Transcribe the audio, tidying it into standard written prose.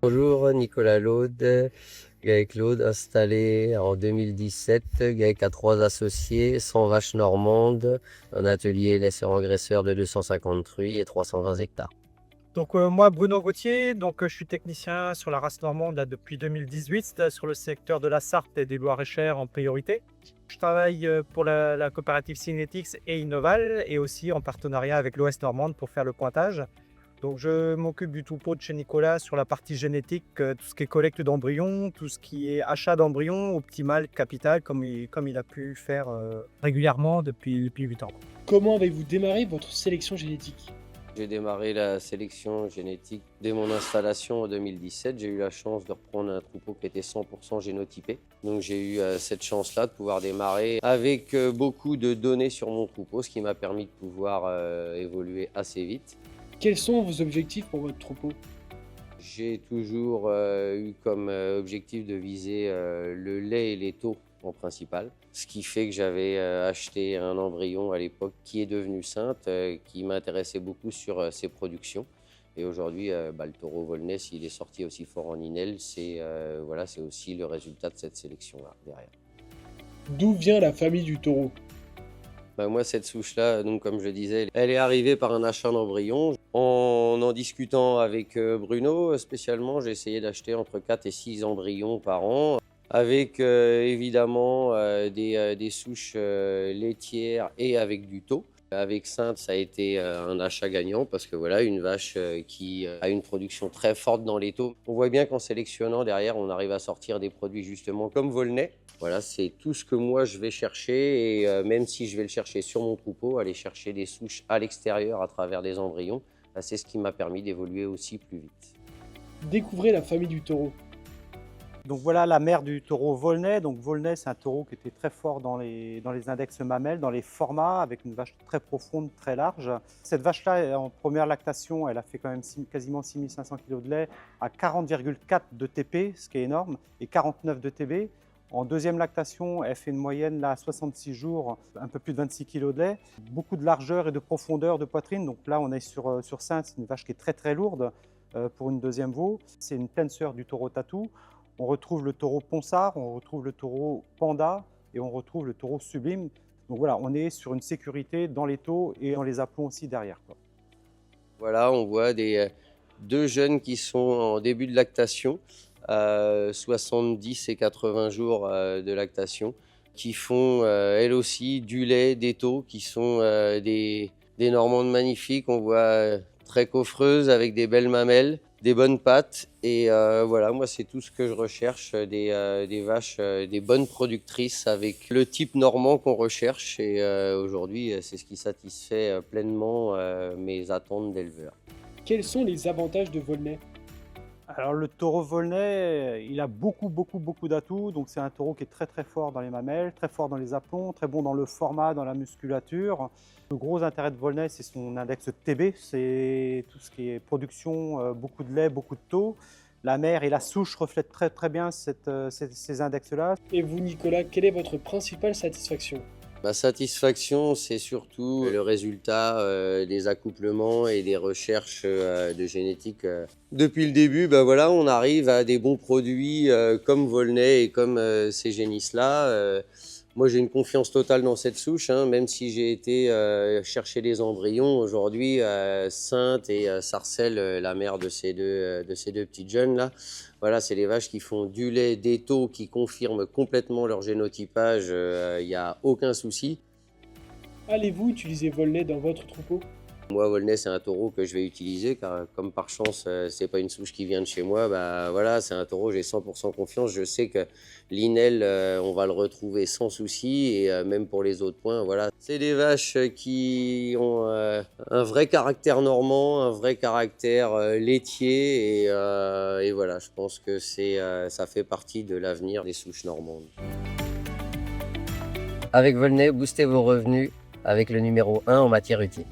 Bonjour, Nicolas Laude, GAEC Laude, installé en 2017. GAEC a 3 associés, 100 vaches normandes, un atelier laisseur-engraisseur de 250 truies et 320 hectares. Moi, Bruno Gauthier, je suis technicien sur la race normande là, depuis 2018, sur le secteur de la Sarthe et du Loir-et-Cher en priorité. Je travaille pour la coopérative Synetics et Innoval et aussi en partenariat avec l'Ouest normande pour faire le pointage. Donc je m'occupe du troupeau de chez Nicolas sur la partie génétique, tout ce qui est collecte d'embryons, tout ce qui est achat d'embryons, optimal, capital, comme il a pu faire régulièrement depuis 8 ans. Comment avez-vous démarré votre sélection génétique? J'ai démarré la sélection génétique dès mon installation en 2017. J'ai eu la chance de reprendre un troupeau qui était 100% génotypé. Donc j'ai eu cette chance-là de pouvoir démarrer avec beaucoup de données sur mon troupeau, ce qui m'a permis de pouvoir évoluer assez vite. Quels sont vos objectifs pour votre troupeau? J'ai toujours eu comme objectif de viser le lait et les taux en principal. Ce qui fait que j'avais acheté un embryon à l'époque qui est devenu Sainte, qui m'intéressait beaucoup sur ses productions. Et aujourd'hui, le taureau Volnay, s'il est sorti aussi fort en Inel, c'est aussi le résultat de cette sélection-là derrière. D'où vient la famille du taureau? Moi, cette souche-là, donc comme je disais, elle est arrivée par un achat d'embryon. En discutant avec Bruno, spécialement, j'ai essayé d'acheter entre 4 et 6 embryons par an, avec évidemment des souches laitières et avec du taux. Avec Sainte, ça a été un achat gagnant parce que voilà, une vache qui a une production très forte dans les taux. On voit bien qu'en sélectionnant derrière, on arrive à sortir des produits justement comme Volnay. Voilà, c'est tout ce que moi je vais chercher et même si je vais le chercher sur mon troupeau, aller chercher des souches à l'extérieur à travers des embryons, c'est ce qui m'a permis d'évoluer aussi plus vite. Découvrez la famille du taureau. Donc voilà la mère du taureau Volnay. Donc Volnay, c'est un taureau qui était très fort dans les index mamelles, dans les formats, avec une vache très profonde, très large. Cette vache-là, en première lactation, elle a fait quand même quasiment 6500 kg de lait à 40,4 de TP, ce qui est énorme, et 49 de TB. En deuxième lactation, elle fait une moyenne là, à 66 jours, un peu plus de 26 kg de lait. Beaucoup de largeur et de profondeur de poitrine. Donc là, on est sur Sainte, c'est une vache qui est très très lourde pour une deuxième veau. C'est une pleine sœur du taureau Tatou. On retrouve le taureau Ponsard, on retrouve le taureau Panda et on retrouve le taureau Sublime. Donc voilà, on est sur une sécurité dans les taux et dans les aplombs aussi derrière, quoi. Voilà, on voit deux jeunes qui sont en début de lactation, 70 et 80 jours de lactation, qui font elles aussi du lait, des taux, qui sont des normandes magnifiques. On voit très coffreuses avec des belles mamelles, des bonnes pattes. Et voilà, moi c'est tout ce que je recherche, des vaches, des bonnes productrices avec le type normand qu'on recherche. Et aujourd'hui, c'est ce qui satisfait pleinement mes attentes d'éleveur. Quels sont les avantages de Volnay? Alors le taureau Volnay, il a beaucoup d'atouts. Donc c'est un taureau qui est très très fort dans les mamelles, très fort dans les aplombs, très bon dans le format, dans la musculature. Le gros intérêt de Volnay, c'est son index TB, c'est tout ce qui est production, beaucoup de lait, beaucoup de taux. La mère et la souche reflètent très très bien ces index-là. Et vous, Nicolas, quelle est votre principale satisfaction? Ma satisfaction, c'est surtout le résultat des accouplements et des recherches de génétique. Depuis le début, voilà, on arrive à des bons produits comme Volnay et comme ces génisses-là. Moi, j'ai une confiance totale dans cette souche, hein, même si j'ai été chercher des embryons. Aujourd'hui, Sainte et Sarcelle, la mère de ces deux petites jeunes-là, voilà, c'est les vaches qui font du lait, des taux, qui confirment complètement leur génotypage. Il n'y a aucun souci. Allez-vous utiliser Volnay dans votre troupeau? Moi, Volnay, c'est un taureau que je vais utiliser, car comme par chance, c'est pas une souche qui vient de chez moi. Voilà, c'est un taureau, j'ai 100% confiance. Je sais que l'Inel, on va le retrouver sans souci, et même pour les autres points, voilà. C'est des vaches qui ont un vrai caractère normand, un vrai caractère laitier, et voilà, je pense que ça fait partie de l'avenir des souches normandes. Avec Volnay, boostez vos revenus avec le numéro 1 en matière utile.